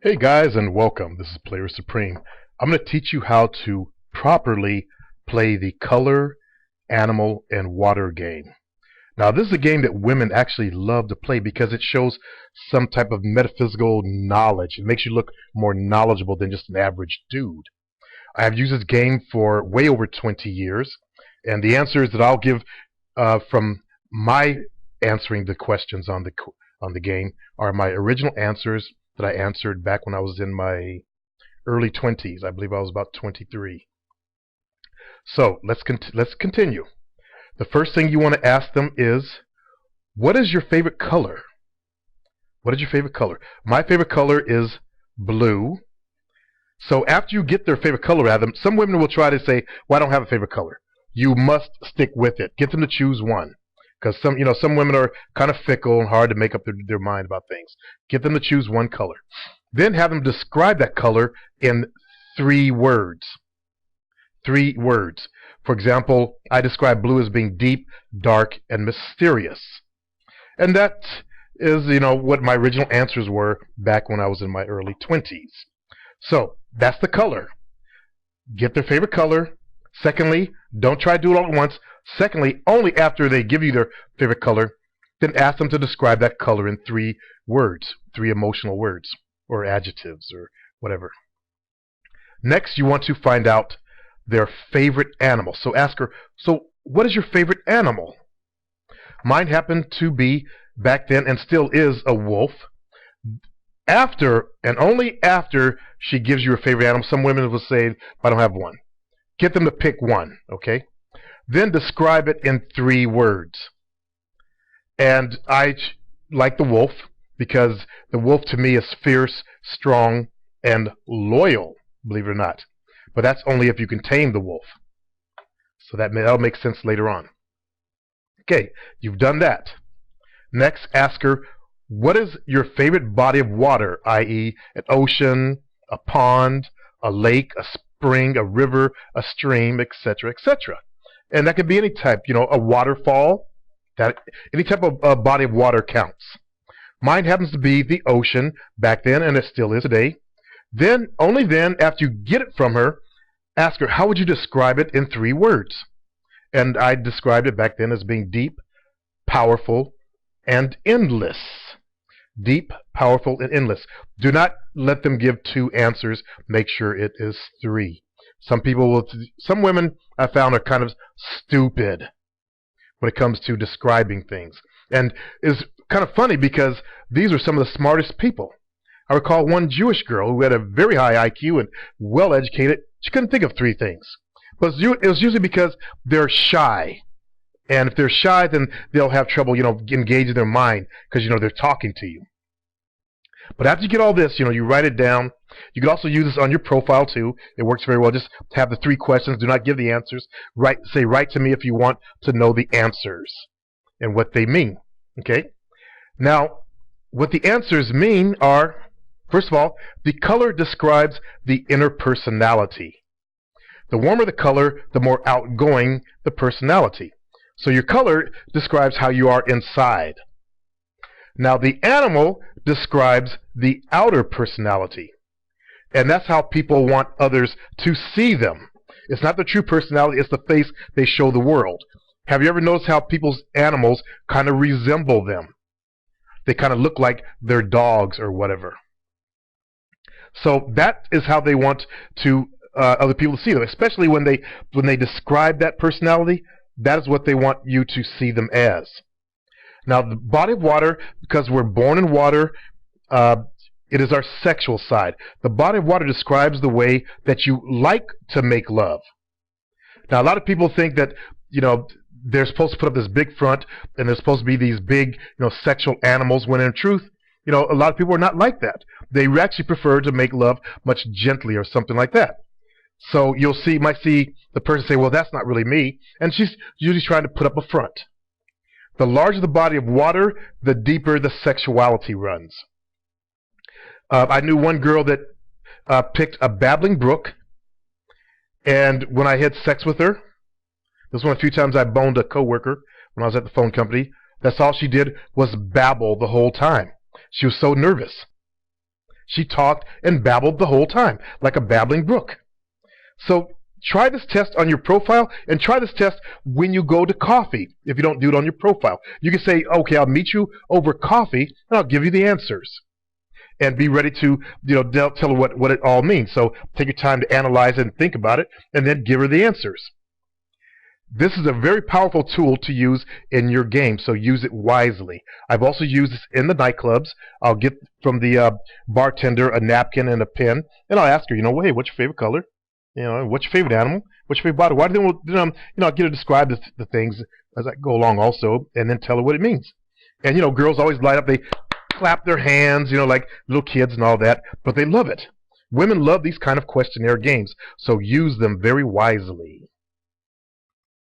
Hey guys, and welcome. This is Player Supreme. I'm going to teach you how to properly play the color, animal, and water game. Now, this is a game that women actually love to play because it shows some type of metaphysical knowledge. It makes you look more knowledgeable than just an average dude. I have used this game for way over 20 years, and the answers that I'll give from my answering the questions on the game are my original answers that I answered back when I was in my early 20s. I believe I was about 23. So let's continue. The first thing you want to ask them is, what is your favorite color? What is your favorite color? My favorite color is blue. So after you get their favorite color out of them, some women will try to say, well, I don't have a favorite color. You must stick with it. Get them to choose one. Because some women are kind of fickle and hard to make up their mind about things. Get them to choose one color. Then have them describe that color in 3 words. 3 words. For example, I describe blue as being deep, dark, and mysterious. And that is, what my original answers were back when I was in my early 20s. So, that's the color. Get their favorite color. Secondly, don't try to do it all at once. Secondly, only after they give you their favorite color, then ask them to describe that color in 3 words, 3 emotional words, or adjectives, or whatever. Next, you want to find out their favorite animal. So ask her, so what is your favorite animal? Mine happened to be, back then, and still is, a wolf. After, and only after, she gives you a favorite animal, some women will say, I don't have one. Get them to pick one, okay? Then describe it in 3 words. And I like the wolf because the wolf to me is fierce, strong, and loyal, believe it or not. But that's only if you can tame the wolf. So that'll make sense later on. Okay, you've done that. Next, ask her, what is your favorite body of water, i.e. an ocean, a pond, a lake, a spring, a river, a stream, etc., etc. And that could be any type, a waterfall. Any type of body of water counts. Mine happens to be the ocean back then, and it still is today. Then, only then, after you get it from her, ask her, how would you describe it in 3 words? And I described it back then as being deep, powerful, and endless. Deep, powerful, and endless. Do not let them give 2 answers. Make sure it is 3. Some women I found are kind of stupid when it comes to describing things. And it's kind of funny because these are some of the smartest people. I recall one Jewish girl who had a very high IQ and well-educated. She couldn't think of 3 things. But it was usually because they're shy. And if they're shy, then they'll have trouble, engaging their mind because, they're talking to you. But after you get all this, you write it down. You can also use this on your profile too. It works very well. Just have the 3 questions. Do not give the answers. Say write to me if you want to know the answers and what they mean. Okay? Now, what the answers mean are, first of all, the color describes the inner personality. The warmer the color, the more outgoing the personality. So your color describes how you are inside. Now, the animal describes the outer personality. And that's how people want others to see them. It's not the true personality, it's the face they show the world. Have you ever noticed how people's animals kind of resemble them? They kind of look like their dogs or whatever. So that is how they want to other people to see them, especially when they describe that personality. That is what they want you to see them as. Now, the body of water, because we're born in water, it is our sexual side. The body of water describes the way that you like to make love. Now, a lot of people think that, they're supposed to put up this big front and they're supposed to be these big, sexual animals, when in truth, a lot of people are not like that. They actually prefer to make love much gently or something like that. So you might see the person say, well, that's not really me. And she's usually trying to put up a front. The larger the body of water, the deeper the sexuality runs. I knew one girl that picked a babbling brook, and when I had sex with her, this was one of the few times I boned a coworker when I was at the phone company, that's all she did was babble the whole time. She was so nervous. She talked and babbled the whole time, like a babbling brook. So try this test on your profile, and try this test when you go to coffee. If you don't do it on your profile, you can say, okay, I'll meet you over coffee, and I'll give you the answers. And be ready to, tell her what it all means. So take your time to analyze it and think about it, and then give her the answers. This is a very powerful tool to use in your game, so use it wisely. I've also used this in the nightclubs. I'll get from the bartender a napkin and a pen, and I'll ask her, hey, what's your favorite color? What's your favorite animal? What's your favorite body? Why do they, I'll get her to describe the things as I go along also, and then tell her what it means. And, girls always light up, they clap their hands, like little kids and all that, but they love it. Women love these kind of questionnaire games, so use them very wisely.